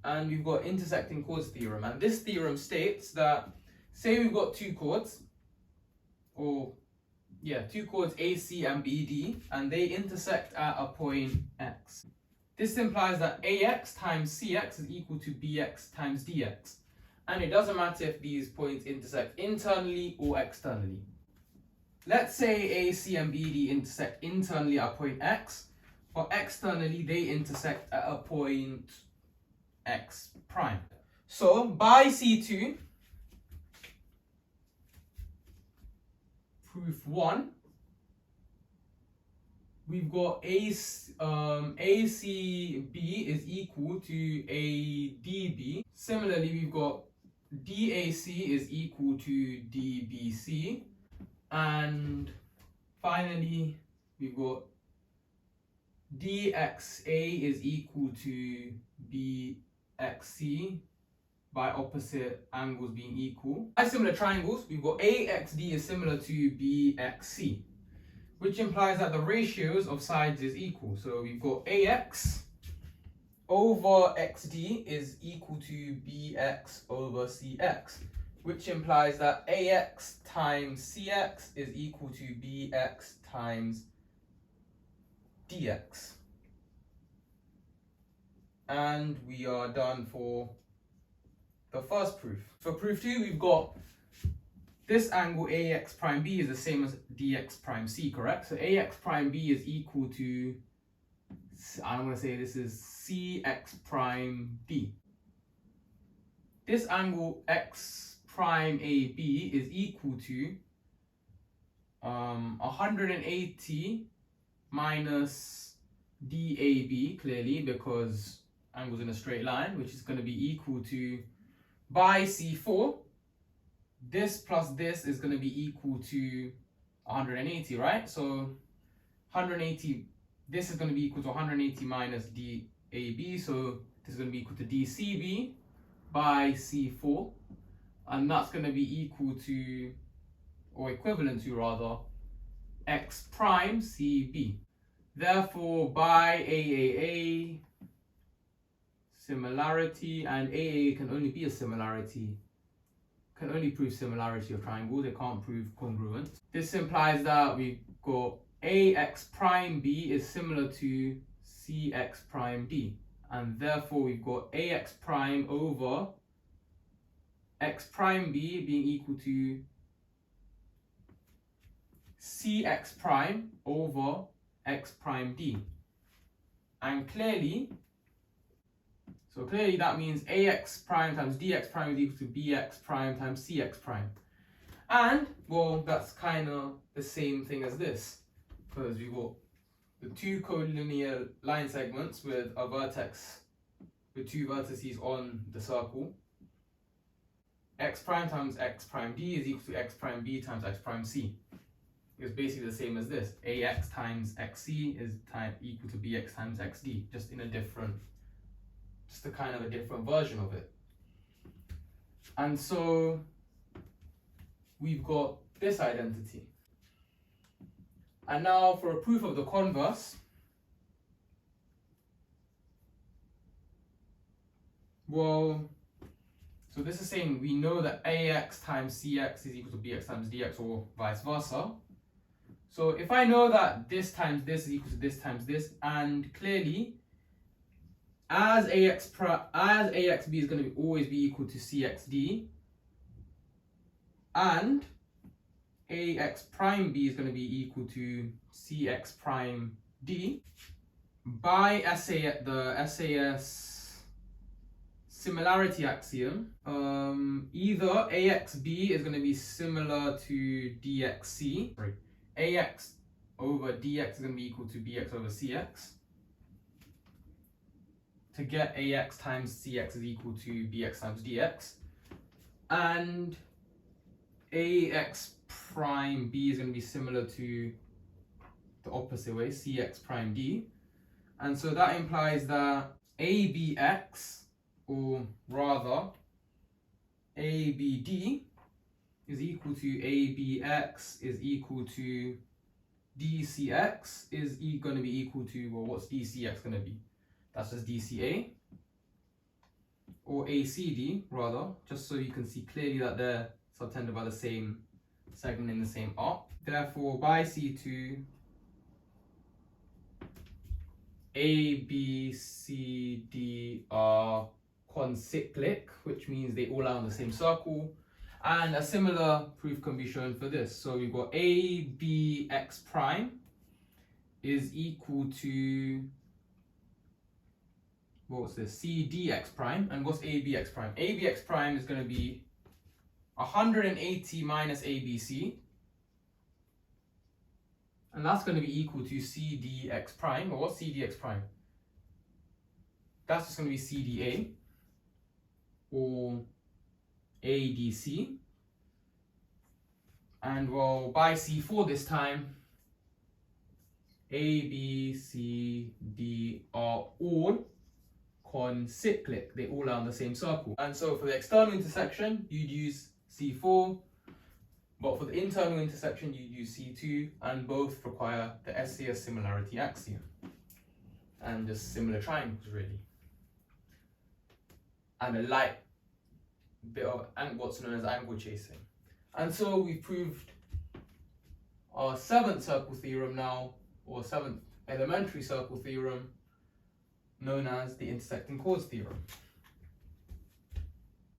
and we've got intersecting chords theorem. And this theorem states that, say we've got two chords, two chords AC and BD, and they intersect at a point X. This implies that AX times CX is equal to BX times DX. And it doesn't matter if these points intersect internally or externally. Let's say AC and BD intersect internally at a point X, but externally they intersect at a point X prime. So by C2, proof 1, we've got ACB is equal to ADB. Similarly, we've got DAC is equal to DBC. And finally, we've got DXA is equal to BXC by opposite angles being equal. By similar triangles, we've got AXD is similar to BXC, which implies that the ratios of sides is equal. So we've got AX over XD is equal to BX over CX, which implies that AX times CX is equal to BX times DX. And we are done for the first proof. For proof 2, we've got this angle AX prime B is the same as DX prime C, correct? So AX prime B is equal to, I'm going to say this is CX prime D. This angle X prime AB is equal to 180 minus DAB, clearly, because angles in a straight line, which is going to be equal to, by C4, this plus this is going to be equal to 180, right? So 180, this is going to be equal to 180 minus DAB, so this is going to be equal to DCB by C4, and that's going to be equal to, or equivalent to rather, X prime CB. Therefore, by AAA, similarity, and AA can only be a similarity, can only prove similarity of triangles, they can't prove congruence. This implies that we've got AX prime B is similar to CX prime D, and therefore we've got AX prime over X prime B being equal to CX prime over X prime D. And clearly that means AX prime times DX prime is equal to BX prime times CX prime. And, well, that's kind of the same thing as this, because we've got the two collinear line segments with a vertex, with two vertices on the circle. X prime times X prime D is equal to X prime B times X prime C. It's basically the same as this. AX times XC is equal to BX times XD, just in a different, just a kind of a different version of it. And so we've got this identity. And now for a proof of the converse, well, so this is saying we know that AX times CX is equal to BX times DX, or vice versa. So if I know that this times this is equal to this times this, and clearly as AXB is going to always be equal to CXD, and AX prime B is going to be equal to CX prime D, by the SAS similarity axiom, either AXB is going to be similar to DXC, AX over DX is going to be equal to BX over CX. To get AX times CX is equal to BX times DX. And AX prime B is going to be similar to the opposite way, CX prime D. And so that implies that ABX, or rather ABD, is equal to ABX is equal to DCX is going to be equal to, well, what's DCX going to be? That's just DCA. or ACD rather, just so you can see clearly that they're subtended by the same segment in the same arc. Therefore, by C2, A, B, C, D are concyclic, which means they all lie on the same circle. And a similar proof can be shown for this. So we've got A, B, X prime is equal to, what's this, C, D, X prime. And what's A, B, X prime? A, B, X prime is going to be 180 minus ABC. And that's going to be equal to CDX prime. Or what's CDX prime? That's just going to be CDA or ADC. And well, by C4 this time, A, B, C, D are all concyclic. They all are on the same circle. And so for the external intersection, you'd use C4. But for the internal intersection, you use C2, and both require the SCS similarity axiom. And just similar triangles, really. And a light bit of what's known as angle chasing. And so we proved our seventh circle theorem now, or seventh elementary circle theorem, known as the intersecting chords theorem.